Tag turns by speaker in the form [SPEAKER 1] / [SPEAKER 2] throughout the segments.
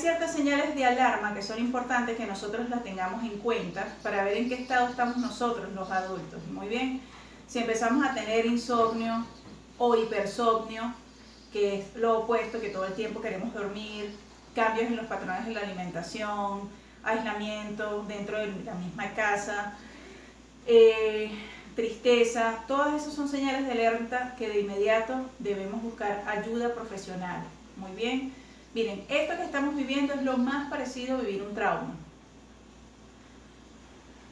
[SPEAKER 1] ciertas señales de alarma que son importantes que nosotros las tengamos en cuenta para ver en qué estado estamos nosotros, los adultos. Muy bien, si empezamos a tener insomnio o hipersomnio, que es lo opuesto, que todo el tiempo queremos dormir, cambios en los patrones de la alimentación, aislamiento dentro de la misma casa, tristeza, todas esas son señales de alerta que de inmediato debemos buscar ayuda profesional. Muy bien, miren, esto que estamos viviendo es lo más parecido a vivir un trauma.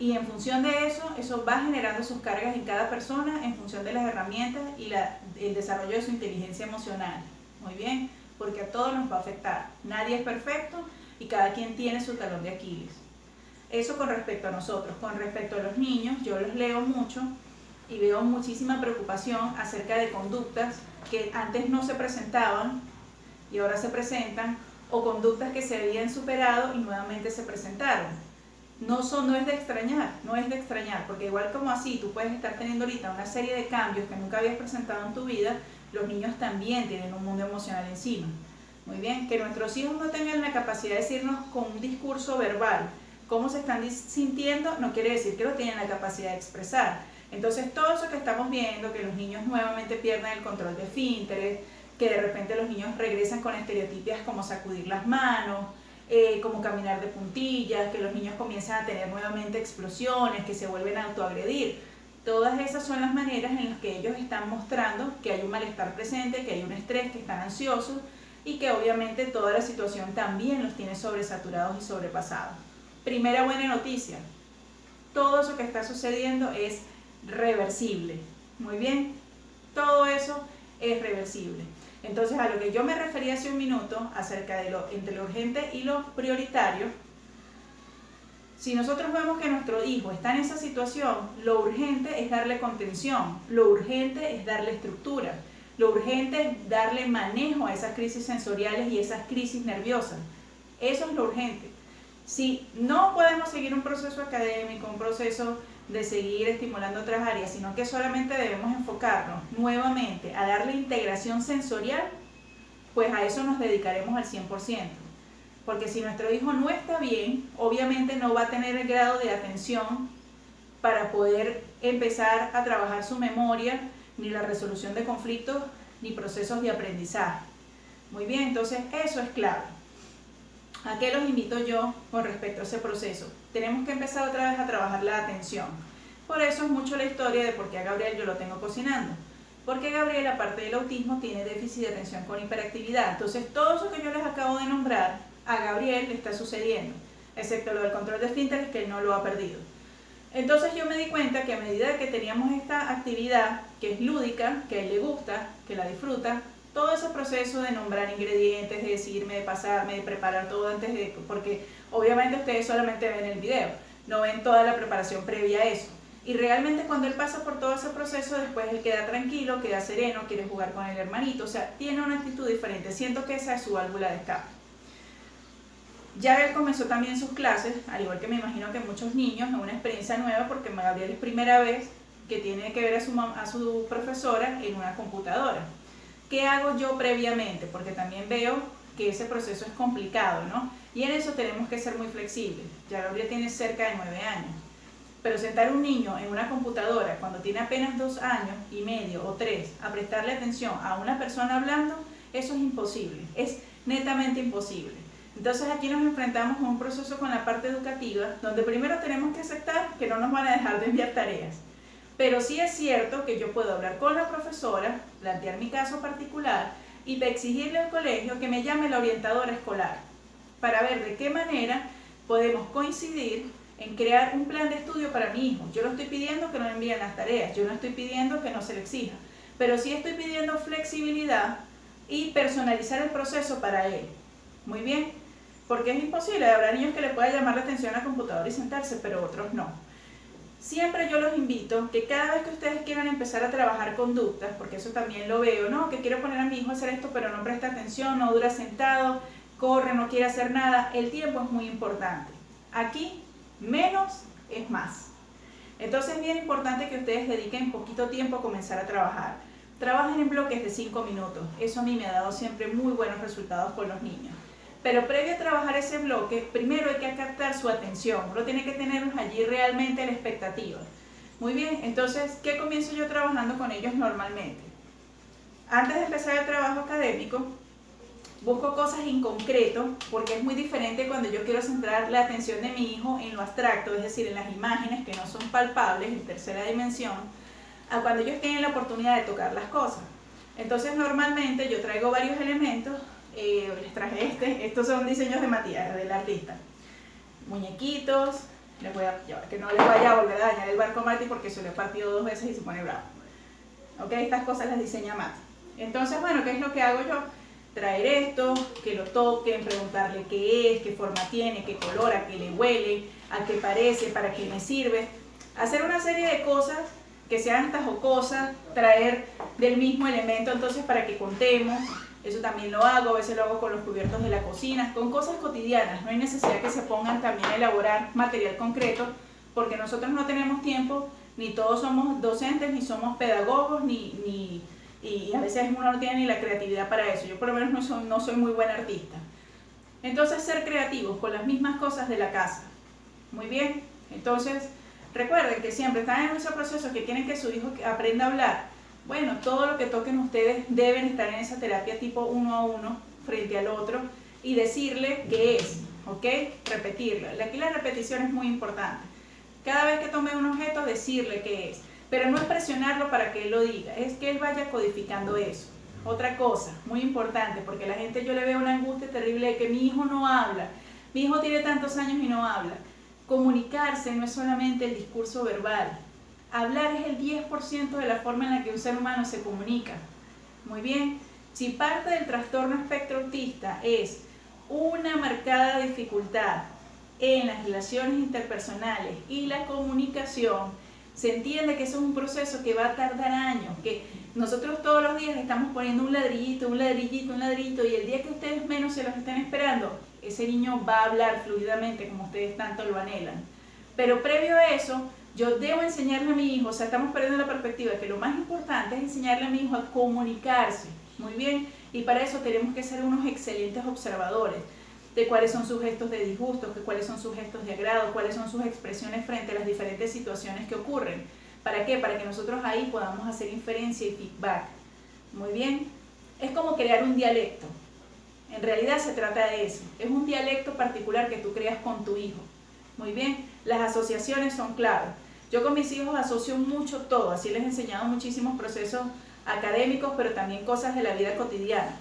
[SPEAKER 1] Y en función de eso va generando sus cargas en cada persona en función de las herramientas y el desarrollo de su inteligencia emocional. Muy bien, porque a todos nos va a afectar. Nadie es perfecto y cada quien tiene su talón de Aquiles. Eso con respecto a nosotros. Con respecto a los niños, yo los leo mucho y veo muchísima preocupación acerca de conductas que antes no se presentaban y ahora se presentan, o conductas que se habían superado y nuevamente se presentaron. No es de extrañar, porque igual como así tú puedes estar teniendo ahorita una serie de cambios que nunca habías presentado en tu vida, los niños también tienen un mundo emocional encima. Muy bien, que nuestros hijos no tengan la capacidad de decirnos con un discurso verbal cómo se están sintiendo, no quiere decir que lo tienen la capacidad de expresar. Entonces todo eso que estamos viendo, que los niños nuevamente pierden el control de esfínteres, que de repente los niños regresan con estereotipias como sacudir las manos, como caminar de puntillas, que los niños comienzan a tener nuevamente explosiones, que se vuelven a autoagredir. Todas esas son las maneras en las que ellos están mostrando que hay un malestar presente, que hay un estrés, que están ansiosos y que obviamente toda la situación también los tiene sobresaturados y sobrepasados. Primera buena noticia, todo eso que está sucediendo es reversible. Muy bien, todo eso es reversible. Entonces, a lo que yo me refería hace un minuto acerca de entre lo urgente y lo prioritario, si nosotros vemos que nuestro hijo está en esa situación, lo urgente es darle contención, lo urgente es darle estructura, lo urgente es darle manejo a esas crisis sensoriales y esas crisis nerviosas. Eso es lo urgente. Si no podemos seguir un proceso académico, un proceso de seguir estimulando otras áreas, sino que solamente debemos enfocarnos nuevamente a darle integración sensorial, pues a eso nos dedicaremos al 100%. Porque si nuestro hijo no está bien, obviamente no va a tener el grado de atención para poder empezar a trabajar su memoria, ni la resolución de conflictos, ni procesos de aprendizaje. Muy bien, entonces eso es clave. ¿A qué los invito yo con respecto a ese proceso? Tenemos que empezar otra vez a trabajar la atención. Por eso es mucho la historia de por qué a Gabriel yo lo tengo cocinando. Porque Gabriel, aparte del autismo, tiene déficit de atención con hiperactividad. Entonces, todo eso que yo les acabo de nombrar, a Gabriel le está sucediendo, excepto lo del control de esfínteres, que él no lo ha perdido. Entonces yo me di cuenta que a medida que teníamos esta actividad, que es lúdica, que a él le gusta, que la disfruta, todo ese proceso de nombrar ingredientes, de decirme, de pasarme, de preparar todo antes de... Porque obviamente ustedes solamente ven el video, no ven toda la preparación previa a eso. Y realmente cuando él pasa por todo ese proceso, después él queda tranquilo, queda sereno, quiere jugar con el hermanito, o sea, tiene una actitud diferente. Siento que esa es su válvula de escape. Ya él comenzó también sus clases, al igual que me imagino que muchos niños, es una experiencia nueva porque Gabriel es primera vez que tiene que ver a su profesora en una computadora. ¿Qué hago yo previamente? Porque también veo que ese proceso es complicado, ¿no? Y en eso tenemos que ser muy flexibles. Ya Gabriel tiene cerca de 9 años. Pero sentar a un niño en una computadora cuando tiene apenas 2 años y medio o 3 a prestarle atención a una persona hablando, eso es imposible, es netamente imposible. Entonces aquí nos enfrentamos a un proceso con la parte educativa donde primero tenemos que aceptar que no nos van a dejar de enviar tareas. Pero sí es cierto que yo puedo hablar con la profesora, plantear mi caso particular y exigirle al colegio que me llame la orientadora escolar para ver de qué manera podemos coincidir en crear un plan de estudio para mi hijo. Yo no estoy pidiendo que no envíen las tareas, yo no estoy pidiendo que no se le exija, pero sí estoy pidiendo flexibilidad y personalizar el proceso para él. Muy bien, porque es imposible, habrá niños que le pueda llamar la atención a la computadora y sentarse, pero otros no. Siempre yo los invito que cada vez que ustedes quieran empezar a trabajar conductas, porque eso también lo veo, ¿no? Que quiero poner a mi hijo a hacer esto, pero no presta atención, no dura sentado, corre, no quiere hacer nada. El tiempo es muy importante. Aquí, menos es más. Entonces es bien importante que ustedes dediquen poquito tiempo a comenzar a trabajar. Trabajen en bloques de 5 minutos. Eso a mí me ha dado siempre muy buenos resultados con los niños. Pero previo a trabajar ese bloque, primero hay que captar su atención, uno tiene que tenerlos allí realmente en la expectativa. Muy bien, entonces, ¿qué comienzo yo trabajando con ellos normalmente? Antes de empezar el trabajo académico, busco cosas en concreto, porque es muy diferente cuando yo quiero centrar la atención de mi hijo en lo abstracto, es decir, en las imágenes que no son palpables, en tercera dimensión, a cuando ellos tienen la oportunidad de tocar las cosas. Entonces, normalmente yo traigo varios elementos. Les traje estos son diseños de Matías, del artista. Muñequitos, que no les vaya a volver a dañar el barco a Mati porque se lo he partido 2 veces y se pone bravo. Ok, estas cosas las diseña Mati. Entonces, bueno, ¿qué es lo que hago yo? Traer esto, que lo toquen, preguntarle qué es, qué forma tiene, qué color, a qué le huele, a qué parece, para qué me sirve. Hacer una serie de cosas que sean hasta jocosas, traer del mismo elemento entonces para que contemos. Eso también lo hago, a veces lo hago con los cubiertos de la cocina, con cosas cotidianas. No hay necesidad que se pongan también a elaborar material concreto, porque nosotros no tenemos tiempo, ni todos somos docentes, ni somos pedagogos, y a veces uno no tiene ni la creatividad para eso. Yo por lo menos no soy muy buena artista. Entonces, ser creativos con las mismas cosas de la casa. Muy bien, entonces recuerden que siempre están en ese proceso que tienen que su hijo aprenda a hablar. Bueno, todo lo que toquen ustedes deben estar en esa terapia tipo 1 a 1 frente al otro y decirle qué es, ¿ok? Repetirlo. Aquí la repetición es muy importante. Cada vez que tome un objeto, decirle qué es. Pero no es presionarlo para que él lo diga, es que él vaya codificando eso. Otra cosa, muy importante, porque la gente, yo le veo una angustia terrible de que mi hijo no habla, mi hijo tiene tantos años y no habla. Comunicarse no es solamente el discurso verbal. Hablar es el 10% de la forma en la que un ser humano se comunica. Muy bien, si parte del trastorno espectro autista es una marcada dificultad en las relaciones interpersonales y la comunicación, se entiende que eso es un proceso que va a tardar años, que nosotros todos los días estamos poniendo un ladrillito, un ladrillito, un ladrillito, y el día que ustedes menos se los estén esperando, ese niño va a hablar fluidamente como ustedes tanto lo anhelan. Pero previo a eso, yo debo enseñarle a mi hijo, o sea, estamos perdiendo la perspectiva que lo más importante es enseñarle a mi hijo a comunicarse, muy bien, y para eso tenemos que ser unos excelentes observadores de cuáles son sus gestos de disgusto, cuáles son sus gestos de agrado, cuáles son sus expresiones frente a las diferentes situaciones que ocurren. ¿Para qué? Para que nosotros ahí podamos hacer inferencia y feedback. Muy bien, es como crear un dialecto. En realidad se trata de eso, es un dialecto particular que tú creas con tu hijo. Muy bien, las asociaciones son claves. Yo con mis hijos asocio mucho todo, así les he enseñado muchísimos procesos académicos, pero también cosas de la vida cotidiana.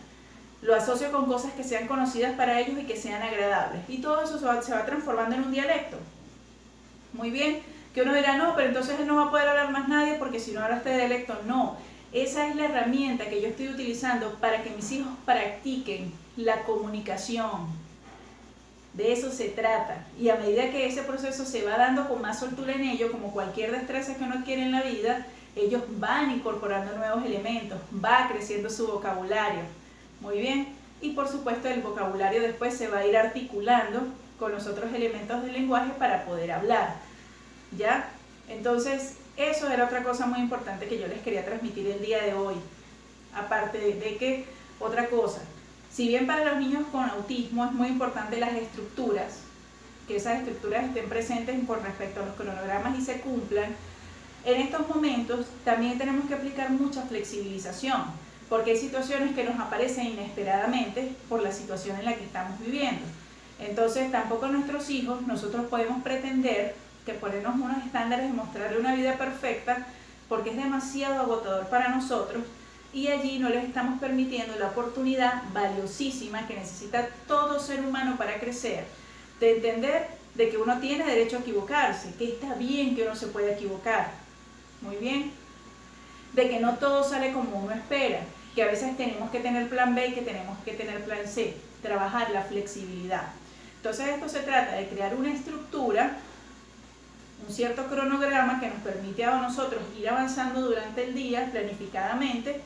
[SPEAKER 1] Lo asocio con cosas que sean conocidas para ellos y que sean agradables. Y todo eso se va transformando en un dialecto. Muy bien, que uno dirá, no, pero entonces él no va a poder hablar más nadie porque si no habla este dialecto. No, esa es la herramienta que yo estoy utilizando para que mis hijos practiquen la comunicación. De eso se trata, y a medida que ese proceso se va dando con más soltura en ello, como cualquier destreza que uno adquiere en la vida, ellos van incorporando nuevos elementos, va creciendo su vocabulario. Muy bien, y por supuesto el vocabulario después se va a ir articulando con los otros elementos del lenguaje para poder hablar, ¿ya? Entonces, eso era otra cosa muy importante que yo les quería transmitir el día de hoy. Aparte de que, otra cosa, si bien para los niños con autismo es muy importante las estructuras, que esas estructuras estén presentes con respecto a los cronogramas y se cumplan, en estos momentos también tenemos que aplicar mucha flexibilización, porque hay situaciones que nos aparecen inesperadamente por la situación en la que estamos viviendo. Entonces tampoco a nuestros hijos nosotros podemos pretender que ponernos unos estándares y mostrarle una vida perfecta, porque es demasiado agotador para nosotros, y allí no les estamos permitiendo la oportunidad valiosísima que necesita todo ser humano para crecer, de entender de que uno tiene derecho a equivocarse, que está bien que uno se pueda equivocar, muy bien, de que no todo sale como uno espera, que a veces tenemos que tener plan B y que tenemos que tener plan C, trabajar la flexibilidad. Entonces esto se trata de crear una estructura, un cierto cronograma que nos permite a nosotros ir avanzando durante el día planificadamente,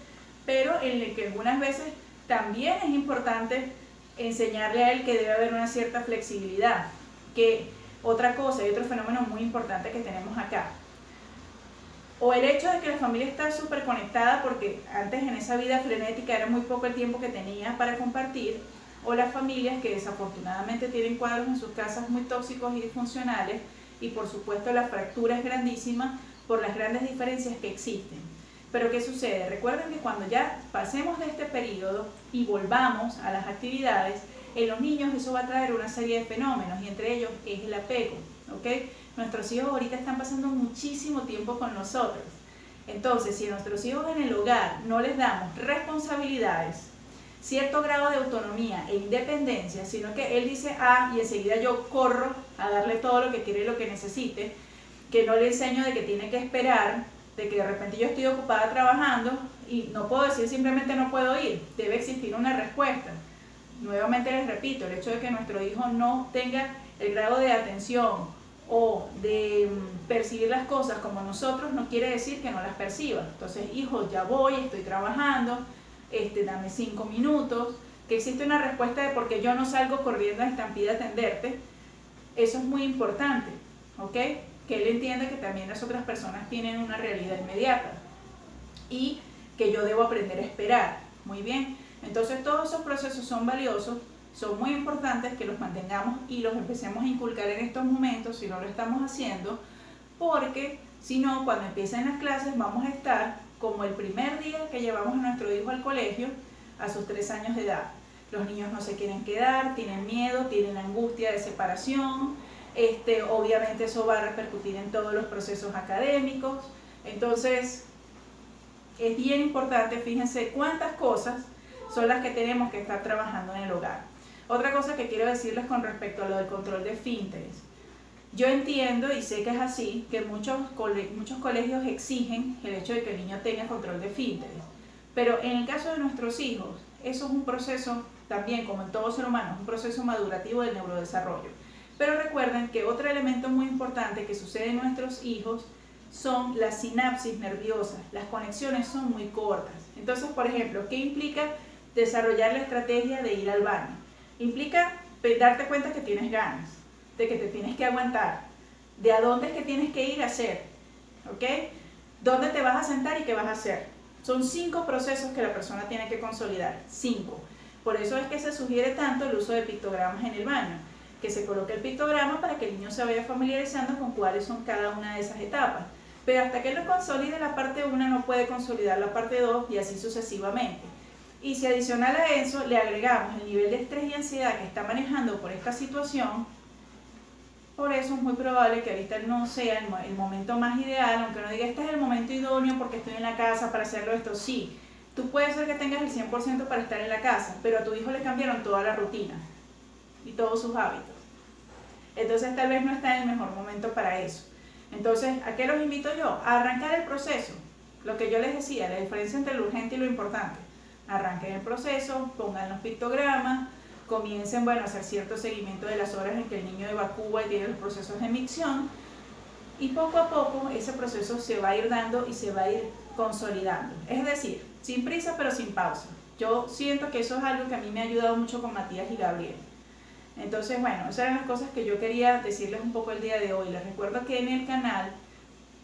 [SPEAKER 1] pero en el que algunas veces también es importante enseñarle a él que debe haber una cierta flexibilidad. Que otra cosa y otro fenómeno muy importante que tenemos acá, o el hecho de que la familia está súper conectada, porque antes en esa vida frenética era muy poco el tiempo que tenía para compartir, o las familias que desafortunadamente tienen cuadros en sus casas muy tóxicos y disfuncionales, y por supuesto la fractura es grandísima por las grandes diferencias que existen. Pero ¿qué sucede? Recuerden que cuando ya pasemos de este periodo y volvamos a las actividades, en los niños eso va a traer una serie de fenómenos, y entre ellos es el apego, ¿ok? Nuestros hijos ahorita están pasando muchísimo tiempo con nosotros. Entonces, si a nuestros hijos en el hogar no les damos responsabilidades, cierto grado de autonomía e independencia, sino que él dice y enseguida yo corro a darle todo lo que quiere y lo que necesite, que no le enseño de que tiene que esperar, de que de repente yo estoy ocupada trabajando y no puedo decir simplemente no puedo ir, debe existir una respuesta. Nuevamente les repito, el hecho de que nuestro hijo no tenga el grado de atención o de percibir las cosas como nosotros no quiere decir que no las perciba. Entonces, hijo, ya voy, estoy trabajando, dame 5 minutos, que existe una respuesta de por qué yo no salgo corriendo a estampida a atenderte. Eso es muy importante, ¿ok? Que él entienda que también las otras personas tienen una realidad inmediata y que yo debo aprender a esperar. Muy bien, entonces todos esos procesos son valiosos, son muy importantes que los mantengamos y los empecemos a inculcar en estos momentos si no lo estamos haciendo, porque si no, cuando empiecen las clases vamos a estar como el primer día que llevamos a nuestro hijo al colegio a sus 3 años de edad. Los niños no se quieren quedar, tienen miedo, tienen angustia de separación, obviamente eso va a repercutir en todos los procesos académicos. Entonces es bien importante, fíjense cuántas cosas son las que tenemos que estar trabajando en el hogar. Otra cosa que quiero decirles con respecto a lo del control de esfínteres. Yo entiendo y sé que es así, que muchos colegios exigen el hecho de que el niño tenga control de esfínteres. Pero en el caso de nuestros hijos, eso es un proceso también, como en todo ser humano, es un proceso madurativo del neurodesarrollo. Pero recuerden que otro elemento muy importante que sucede en nuestros hijos son las sinapsis nerviosas. Las conexiones son muy cortas. Entonces, por ejemplo, ¿qué implica desarrollar la estrategia de ir al baño? Implica darte cuenta que tienes ganas, de que te tienes que aguantar, de a dónde es que tienes que ir a hacer, ¿ok? ¿Dónde te vas a sentar y qué vas a hacer? Son 5 procesos que la persona tiene que consolidar, 5. Por eso es que se sugiere tanto el uso de pictogramas en el baño, que se coloque el pictograma para que el niño se vaya familiarizando con cuáles son cada una de esas etapas. Pero hasta que él no consolide la parte 1 no puede consolidar la parte 2 y así sucesivamente. Y si adicional a eso le agregamos el nivel de estrés y ansiedad que está manejando por esta situación, por eso es muy probable que ahorita no sea el momento más ideal, aunque no diga este es el momento idóneo porque estoy en la casa para hacerlo esto. Sí, tú puedes ser que tengas el 100% para estar en la casa, pero a tu hijo le cambiaron toda la rutina y todos sus hábitos. Entonces tal vez no está en el mejor momento para eso. Entonces, ¿a qué los invito yo? A arrancar el proceso. Lo que yo les decía, la diferencia entre lo urgente y lo importante. Arranquen el proceso, pongan los pictogramas, comiencen a hacer cierto seguimiento de las horas en que el niño evacúa y tiene los procesos de micción, y poco a poco ese proceso se va a ir dando y se va a ir consolidando. Es decir, sin prisa pero sin pausa. Yo siento que eso es algo que a mí me ha ayudado mucho con Matías y Gabriel. Entonces, bueno, esas eran las cosas que yo quería decirles un poco el día de hoy. Les recuerdo que en el canal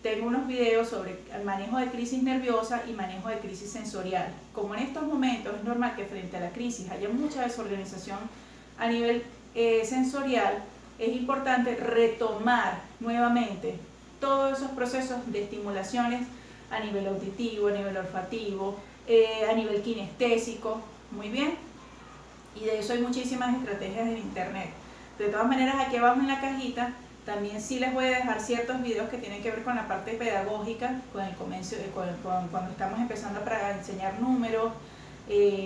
[SPEAKER 1] tengo unos videos sobre el manejo de crisis nerviosa y manejo de crisis sensorial. Como en estos momentos es normal que frente a la crisis haya mucha desorganización a nivel sensorial, es importante retomar nuevamente todos esos procesos de estimulaciones a nivel auditivo, a nivel olfativo, a nivel kinestésico, muy bien. Y de eso hay muchísimas estrategias en internet. De todas maneras, aquí abajo en la cajita también sí les voy a dejar ciertos videos que tienen que ver con la parte pedagógica, con el comienzo, cuando estamos empezando a enseñar números,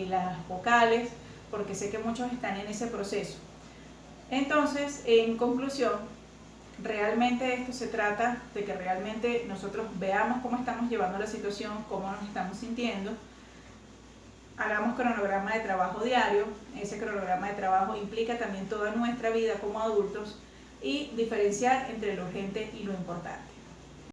[SPEAKER 1] las vocales, porque sé que muchos están en ese proceso. Entonces, en conclusión, realmente esto se trata de que realmente nosotros veamos cómo estamos llevando la situación, cómo nos estamos sintiendo, hagamos cronograma de trabajo diario. Ese cronograma de trabajo implica también toda nuestra vida como adultos, y diferenciar entre lo urgente y lo importante.